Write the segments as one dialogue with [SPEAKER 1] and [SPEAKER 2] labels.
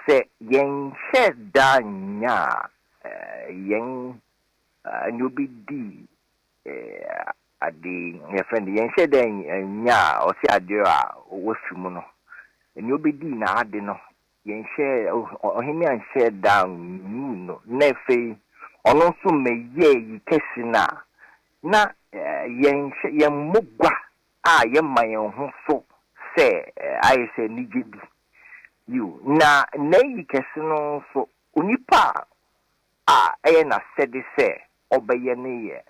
[SPEAKER 1] say yen shed danya yen nubidi adi your friend yen shed nya or say adia wofimu no nubidi na ade no yen share ohimi an share down no nefe ono so meye yi kesina na yen mugwa yen mayen ho so say I say nigebi you na yi kesino so onipa na said say obeye ne ye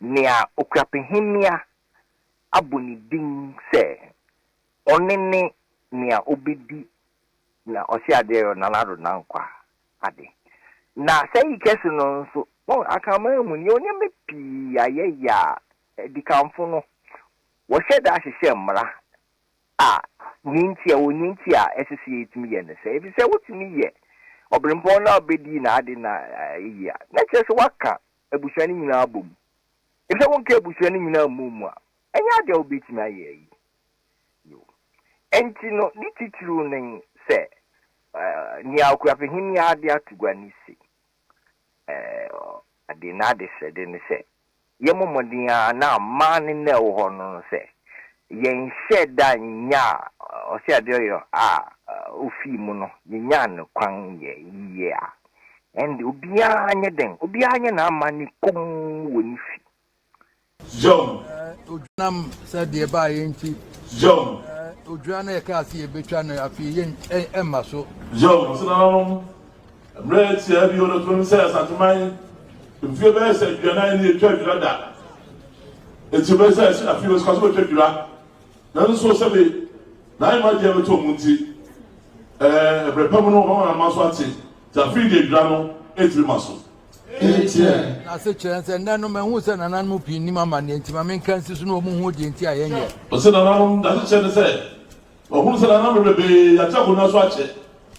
[SPEAKER 1] nea okuapehimia abuni din say onene nea obedi na osi ade na nado na nkwa ade na say kesino so akama mu ni onye mepi ayeya dikamfo no wo sheda ahye mmra ninti a associate me and say if you say what me ye obrimpo na obedi na ade na iya na chese waka ebusuani nyina abom if say wonka ebusuani nyina mumu a enya ade obeti na ye yo enti no ni titru nen say ni akwapehin ya ade atugwani si ade na ade se de ne say yemomodin na man na wo ho no say yen sheda nya o se adeyo ofi mu no nya no kwan ye a and obia anya den obia anya na amani kom woni fi
[SPEAKER 2] John
[SPEAKER 3] odunam said de ba yenti
[SPEAKER 2] John
[SPEAKER 3] odwana e ka se e betwa no afi yen emma so
[SPEAKER 2] John so na mre ti abi o no tun say asantuman mfie be say dwana ni etwa dwada eti be say afi o so etwa dwada na nso sebe na ima je beto munti brepam no ho na maso ate ta free de dra no etri maso
[SPEAKER 3] na se chense na no mehu se na nan mu pi ni mama ne nti ma men kan si so no mu hu de nti ayenye
[SPEAKER 2] o se na nan da se chense o hu se na nan rebe ya ta ko na so ache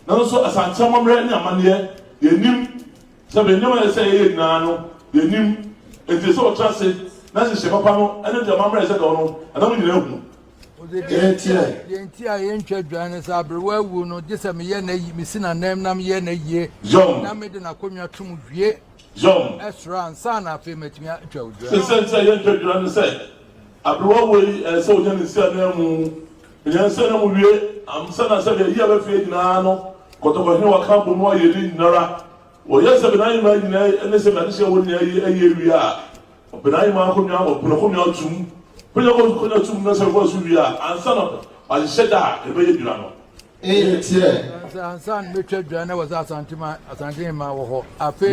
[SPEAKER 2] na nso asante mamre ni amane ye nim sebe ni ma se ye na no ye nim enti so o trase na se papa no ene de mamre se do no ana mu nyina hu
[SPEAKER 3] yenti a yentwa dwane sa abrewa wu no gese me ye na yi misina nam ye na yie na me de na konwa tum wie
[SPEAKER 2] John
[SPEAKER 3] esra ansa na afi metimi atwa odwa
[SPEAKER 2] se yentwa dwane se abrewa we se onya ni sia na mu nyansa na mu wie amsa na se de yi aba fie nyina no kotoko hne wa kambo mo ye ni nara wo ye se be na yi ma nyina ene se ba ni se woni ayi wi a be na yi ma konwa wo konwa tum Put your two messages with you, and son of a shedda, a very drama.
[SPEAKER 3] Son, Richard Joanna was at Santima, at Santima, or a fair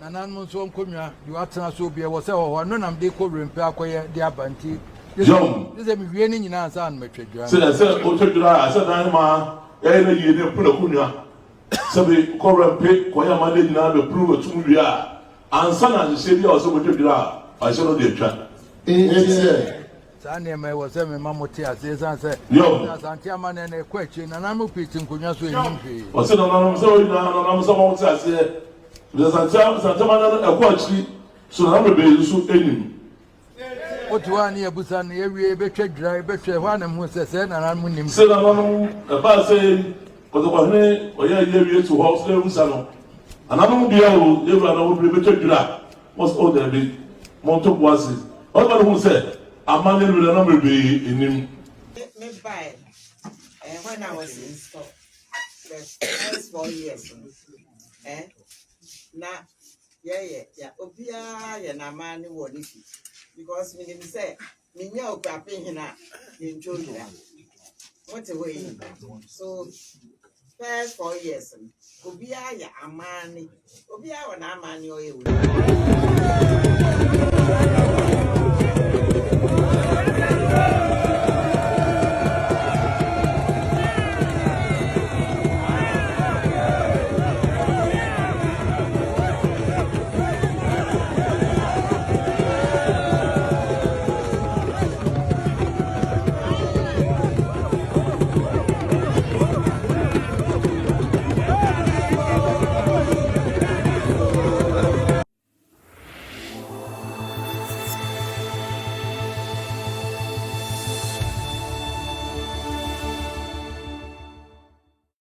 [SPEAKER 3] Nanan Son Kumya, you are Tanasubia was our none of the covering Pacoya, the Abanti.
[SPEAKER 2] John,
[SPEAKER 3] this is raining in our son, Richard Joanna.
[SPEAKER 2] Said I said, I said, I'm a year in Pulacunia. Sabi, Coram Pig, Koya Madi now to prove a 2 year. And son, as you said, also with you, I shall not be a trap.
[SPEAKER 3] Sane me was a mamoti as say,
[SPEAKER 2] yo,
[SPEAKER 3] as Antiaman and a question, and I'm repeating Kunya so in
[SPEAKER 2] what's it on? So I'm someone says here, there's a Santaman a watch, so I'm a baby, so any.
[SPEAKER 3] What one year Busan, every better drive, better one, and who says, and I'm winning.
[SPEAKER 2] Said I'm a bad saying, but the one or yeah, to house the salon. And I don't be able to live and better drive. What's all there be? Montauk was it. What about who said? A man with a number be in him.
[SPEAKER 4] Me buy, and when I was in store, the first 4 years, now, yeah, Obia, and a man who would eat it. Because we didn't say, me know, grabbing him up, enjoy that. What a way. So, first 4 years, Obia, a man, Obia, and a man,